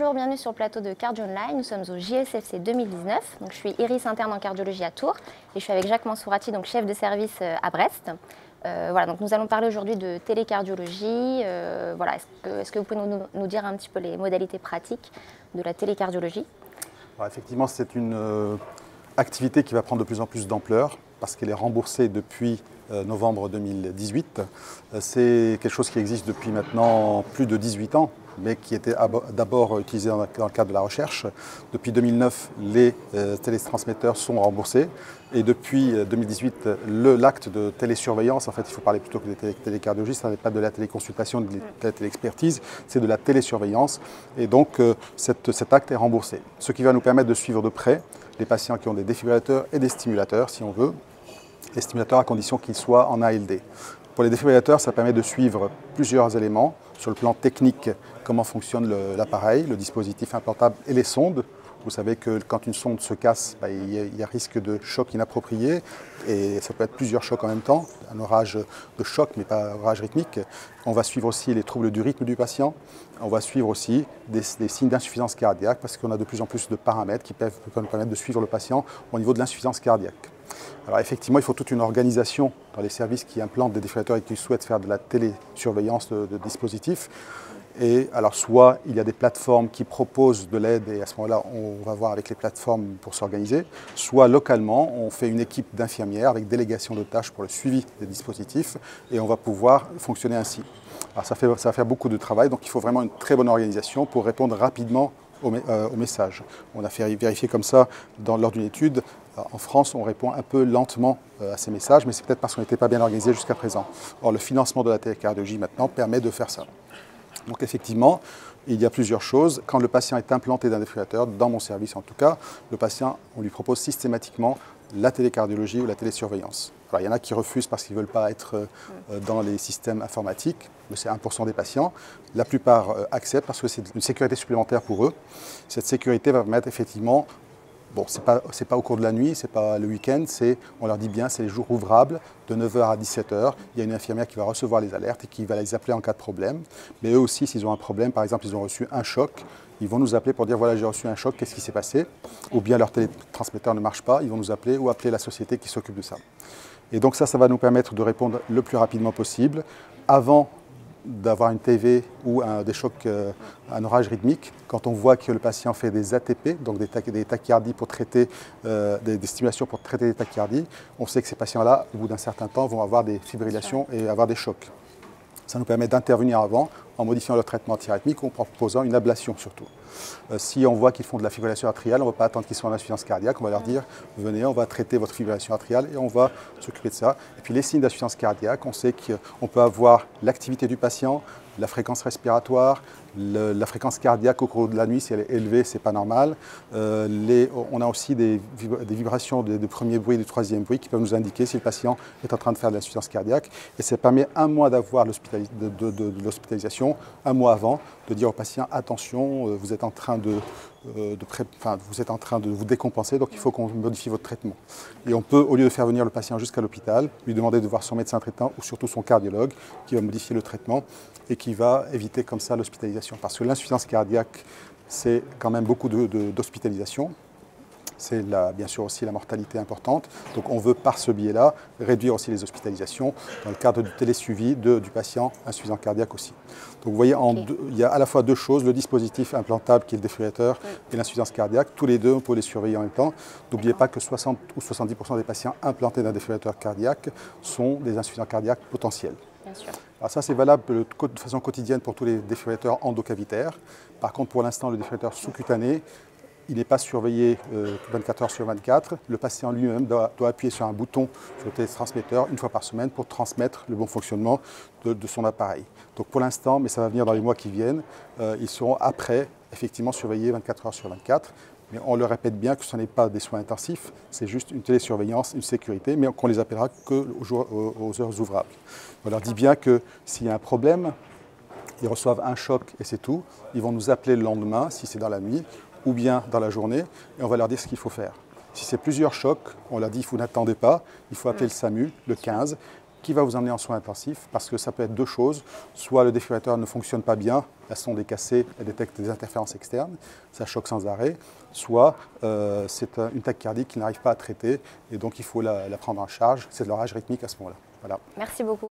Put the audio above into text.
Bonjour, bienvenue sur le plateau de Cardio Online. Nous sommes au JSFC 2019. Donc, je suis Iris, interne en cardiologie à Tours et je suis avec Jacques Mansourati, donc chef de service à Brest. Voilà, donc nous allons parler aujourd'hui de télécardiologie. Voilà, est-ce que vous pouvez nous dire un petit peu les modalités pratiques de la télécardiologie? Alors, effectivement, c'est une activité qui va prendre de plus en plus d'ampleur parce qu'elle est remboursée depuis novembre 2018. C'est quelque chose qui existe depuis maintenant plus de 18 ans, mais qui était d'abord utilisé dans le cadre de la recherche. Depuis 2009, les télétransmetteurs sont remboursés. Et depuis 2018, l'acte de télésurveillance, en fait, il faut parler plutôt que de télécardiologie, ça n'est pas de la téléconsultation, de la téléexpertise, c'est de la télésurveillance. Et donc, cet acte est remboursé. Ce qui va nous permettre de suivre de près les patients qui ont des défibrillateurs et des stimulateurs, si on veut. Les stimulateurs à condition qu'ils soient en ALD. Pour les défibrillateurs, ça permet de suivre plusieurs éléments sur le plan technique, comment fonctionne l'appareil, le dispositif implantable et les sondes. Vous savez que quand une sonde se casse, il y a risque de choc inapproprié et ça peut être plusieurs chocs en même temps, un orage de choc mais pas un orage rythmique. On va suivre aussi les troubles du rythme du patient. On va suivre aussi des signes d'insuffisance cardiaque parce qu'on a de plus en plus de paramètres qui peuvent nous permettre de suivre le patient au niveau de l'insuffisance cardiaque. Alors effectivement, il faut toute une organisation dans les services qui implantent des défibrillateurs et qui souhaitent faire de la télésurveillance de dispositifs. Et alors soit il y a des plateformes qui proposent de l'aide et à ce moment-là on va voir avec les plateformes pour s'organiser, soit localement on fait une équipe d'infirmières avec délégation de tâches pour le suivi des dispositifs et on va pouvoir fonctionner ainsi. Alors ça va faire beaucoup de travail, donc il faut vraiment une très bonne organisation pour répondre rapidement au message. On a fait vérifier comme ça lors d'une étude. En France, on répond un peu lentement à ces messages, mais c'est peut-être parce qu'on n'était pas bien organisé jusqu'à présent. Or, le financement de la télécardiologie maintenant permet de faire ça. Donc effectivement, il y a plusieurs choses. Quand le patient est implanté d'un défibrillateur, dans mon service en tout cas, le patient, on lui propose systématiquement la télécardiologie ou la télésurveillance. Alors, il y en a qui refusent parce qu'ils ne veulent pas être dans les systèmes informatiques, mais c'est 1% des patients. La plupart acceptent parce que c'est une sécurité supplémentaire pour eux. Cette sécurité va permettre effectivement, bon, c'est pas au cours de la nuit, c'est pas le week-end, on leur dit bien, c'est les jours ouvrables, de 9 h à 17 h. Il y a une infirmière qui va recevoir les alertes et qui va les appeler en cas de problème. Mais eux aussi, s'ils ont un problème, par exemple, ils ont reçu un choc, ils vont nous appeler pour dire, voilà, j'ai reçu un choc, qu'est-ce qui s'est passé? Ou bien leur télétransmetteur ne marche pas, ils vont nous appeler ou appeler la société qui s'occupe de ça. Et donc ça va nous permettre de répondre le plus rapidement possible, avant d'avoir une TV ou des chocs, un orage rythmique, quand on voit que le patient fait des ATP, donc des tachyardies pour traiter, des stimulations pour traiter des tachyardies, on sait que ces patients-là, au bout d'un certain temps, vont avoir des fibrillations et avoir des chocs. Ça nous permet d'intervenir avant en modifiant leur traitement antiarythmique ou en proposant une ablation surtout. Si on voit qu'ils font de la fibrillation atriale, on ne va pas attendre qu'ils soient en insuffisance cardiaque, on va leur dire venez, on va traiter votre fibrillation atriale et on va s'occuper de ça. Et puis les signes d'insuffisance cardiaque, on sait qu'on peut avoir l'activité du patient, la fréquence respiratoire, la fréquence cardiaque au cours de la nuit, si elle est élevée, ce n'est pas normal. On a aussi des vibrations de premier bruit et de troisième bruit qui peuvent nous indiquer si le patient est en train de faire de l'insuffisance cardiaque. Et ça permet un mois d'avoir l'hospitalisation, un mois avant, de dire au patient attention, vous êtes en train de vous décompenser, donc il faut qu'on modifie votre traitement. Et on peut, au lieu de faire venir le patient jusqu'à l'hôpital, lui demander de voir son médecin traitant ou surtout son cardiologue qui va modifier le traitement et qui va éviter comme ça l'hospitalisation. Parce que l'insuffisance cardiaque, c'est quand même beaucoup d'hospitalisation. C'est bien sûr aussi la mortalité importante. Donc on veut par ce biais-là réduire aussi les hospitalisations dans le cadre du télésuivi du patient insuffisant cardiaque aussi. Donc vous voyez, il y a à la fois deux choses, le dispositif implantable qui est le défibrillateur et l'insuffisance cardiaque. Tous les deux, on peut les surveiller en même temps. N'oubliez pas que 60 ou 70% des patients implantés d'un défibrillateur cardiaque sont des insuffisants cardiaques potentiels. Bien sûr. Alors ça, c'est valable de façon quotidienne pour tous les défibrillateurs endocavitaires. Par contre, pour l'instant, le défibrillateur sous-cutané, il n'est pas surveillé 24 heures sur 24. Le patient lui-même doit appuyer sur un bouton sur le télétransmetteur une fois par semaine pour transmettre le bon fonctionnement de son appareil. Donc pour l'instant, mais ça va venir dans les mois qui viennent, ils seront après effectivement surveillés 24 heures sur 24. Mais on le répète bien que ce n'est pas des soins intensifs, c'est juste une télésurveillance, une sécurité, mais qu'on les appellera qu'aux heures ouvrables. On leur dit bien que s'il y a un problème, ils reçoivent un choc et c'est tout. Ils vont nous appeler le lendemain, si c'est dans la nuit, ou bien dans la journée, et on va leur dire ce qu'il faut faire. Si c'est plusieurs chocs, on leur dit, vous n'attendez pas, il faut appeler le SAMU, le 15, qui va vous emmener en soins intensifs parce que ça peut être deux choses. Soit le défibrillateur ne fonctionne pas bien, la sonde est cassée, elle détecte des interférences externes, ça choque sans arrêt. Soit c'est une tachycardie qui n'arrive pas à traiter et donc il faut la prendre en charge. C'est de l'orage rythmique à ce moment-là. Voilà. Merci beaucoup.